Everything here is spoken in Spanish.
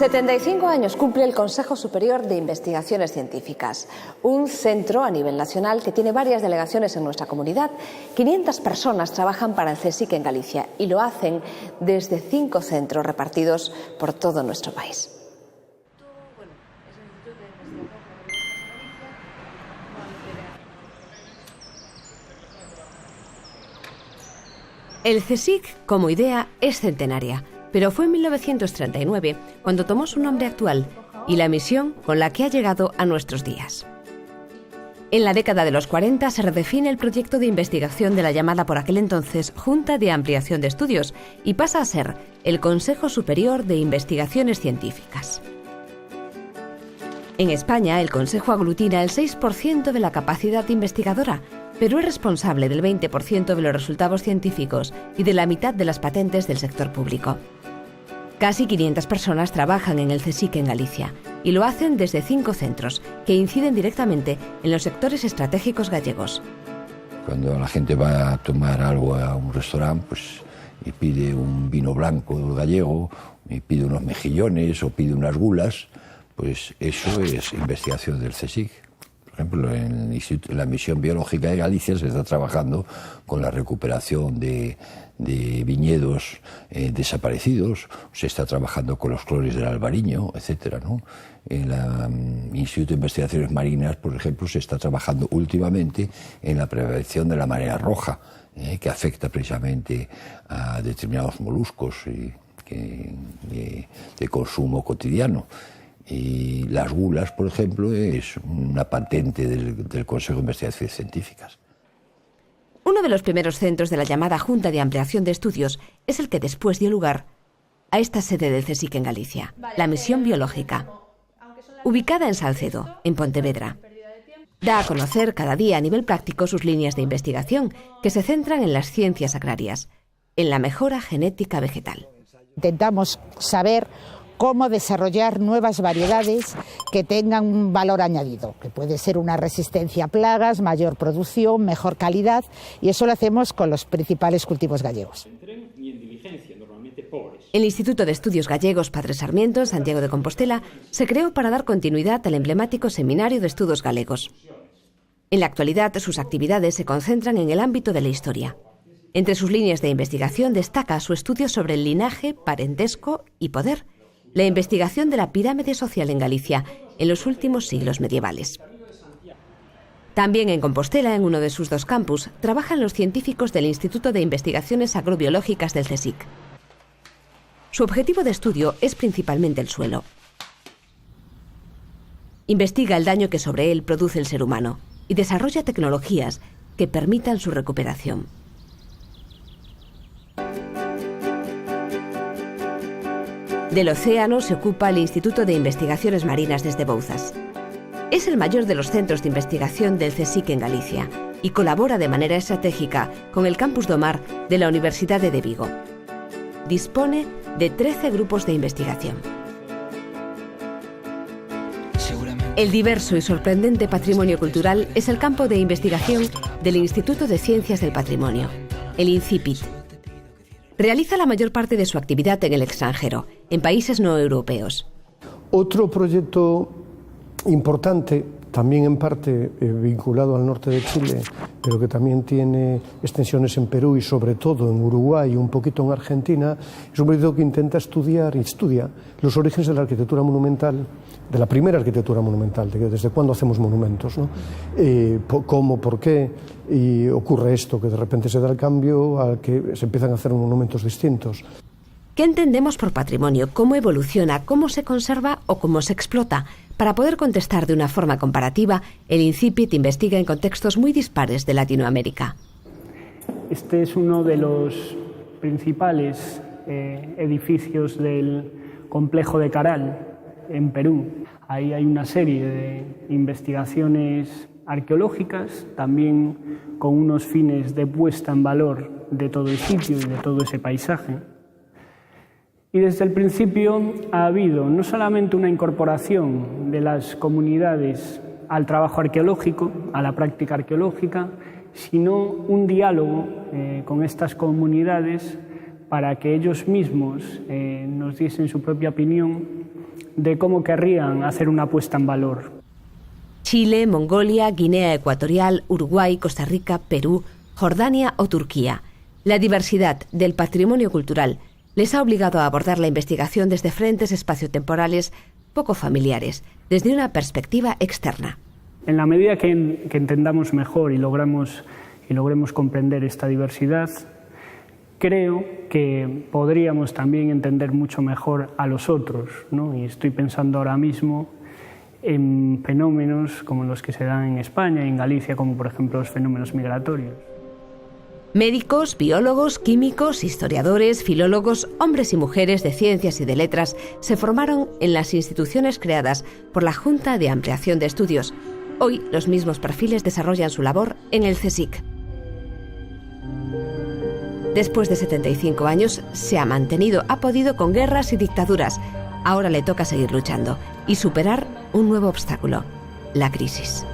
75 años cumple el Consejo Superior de Investigaciones Científicas, un centro a nivel nacional que tiene varias delegaciones en nuestra comunidad. 500 personas trabajan para el CSIC en Galicia y lo hacen desde 5 centros repartidos por todo nuestro país. El CSIC, como idea, es centenaria, pero fue en 1939 cuando tomó su nombre actual y la misión con la que ha llegado a nuestros días. En la década de los 40 se redefine el proyecto de investigación de la llamada por aquel entonces Junta de Ampliación de Estudios y pasa a ser el Consejo Superior de Investigaciones Científicas. En España, el Consejo aglutina el 6% de la capacidad investigadora, pero es responsable del 20% de los resultados científicos y de la mitad de las patentes del sector público. Casi 500 personas trabajan en el CSIC en Galicia y lo hacen desde 5 centros que inciden directamente en los sectores estratégicos gallegos. Cuando la gente va a tomar algo a un restaurante, pues, y pide un vino blanco gallego, y pide unos mejillones o pide unas gulas, pues eso es investigación del CSIC. Por ejemplo, en la Misión Biológica de Galicia se está trabajando con la recuperación de viñedos desaparecidos, se está trabajando con los clones del Albariño, etcétera, ¿no? En el Instituto de Investigaciones Marinas, por ejemplo, se está trabajando últimamente en la prevención de la marea roja, que afecta precisamente a determinados moluscos de consumo cotidiano. Y las gulas, por ejemplo, es una patente del Consejo de Investigaciones Científicas. Uno de los primeros centros de la llamada Junta de Ampliación de Estudios es el que después dio lugar a esta sede del CSIC en Galicia, la Misión Biológica. Ubicada en Salcedo, en Pontevedra, da a conocer cada día a nivel práctico sus líneas de investigación, que se centran en las ciencias agrarias, en la mejora genética vegetal. Intentamos saber cómo desarrollar nuevas variedades que tengan un valor añadido, que puede ser una resistencia a plagas, mayor producción, mejor calidad, y eso lo hacemos con los principales cultivos gallegos. El Instituto de Estudios Gallegos Padre Sarmiento, en Santiago de Compostela, se creó para dar continuidad al emblemático Seminario de Estudos Galegos. En la actualidad, sus actividades se concentran en el ámbito de la historia. Entre sus líneas de investigación destaca su estudio sobre el linaje, parentesco y poder, la investigación de la pirámide social en Galicia en los últimos siglos medievales. También en Compostela, en uno de sus 2 campus, trabajan los científicos del Instituto de Investigaciones Agrobiológicas del CSIC. Su objetivo de estudio es principalmente el suelo. Investiga el daño que sobre él produce el ser humano y desarrolla tecnologías que permitan su recuperación. Del océano se ocupa el Instituto de Investigaciones Marinas desde Bouzas. Es el mayor de los centros de investigación del CSIC en Galicia y colabora de manera estratégica con el Campus do Mar de la Universidad de Vigo. Dispone de 13 grupos de investigación. El diverso y sorprendente patrimonio cultural es el campo de investigación del Instituto de Ciencias del Patrimonio, el INCIPIT. Realiza la mayor parte de su actividad en el extranjero, en países no europeos. Otro proyecto importante, también en parte vinculado al norte de Chile, pero que también tiene extensiones en Perú y sobre todo en Uruguay y un poquito en Argentina, es un proyecto que intenta estudia los orígenes de la arquitectura monumental, de la primera arquitectura monumental, desde cuándo hacemos monumentos, ¿no? Cómo, por qué, y ocurre esto, que de repente se da el cambio al que se empiezan a hacer monumentos distintos. ¿Qué entendemos por patrimonio? ¿Cómo evoluciona? ¿Cómo se conserva o cómo se explota? Para poder contestar de una forma comparativa, el INCIPIT investiga en contextos muy dispares de Latinoamérica. Este es uno de los principales edificios del complejo de Caral, en Perú. Ahí hay una serie de investigaciones arqueológicas, también con unos fines de puesta en valor de todo el sitio y de todo ese paisaje. Y desde el principio ha habido no solamente una incorporación de las comunidades al trabajo arqueológico, a la práctica arqueológica, sino un diálogo con estas comunidades para que ellos mismos nos diesen su propia opinión de cómo querrían hacer una puesta en valor. Chile, Mongolia, Guinea Ecuatorial, Uruguay, Costa Rica, Perú, Jordania o Turquía. La diversidad del patrimonio cultural les ha obligado a abordar la investigación desde frentes espaciotemporales poco familiares, desde una perspectiva externa. En la medida que entendamos mejor y logremos comprender esta diversidad, creo que podríamos también entender mucho mejor a los otros, ¿no? Y estoy pensando ahora mismo en fenómenos como los que se dan en España y en Galicia, como por ejemplo los fenómenos migratorios. Médicos, biólogos, químicos, historiadores, filólogos, hombres y mujeres de ciencias y de letras se formaron en las instituciones creadas por la Junta de Ampliación de Estudios. Hoy los mismos perfiles desarrollan su labor en el CSIC. Después de 75 años se ha mantenido, ha podido con guerras y dictaduras. Ahora le toca seguir luchando y superar un nuevo obstáculo, la crisis.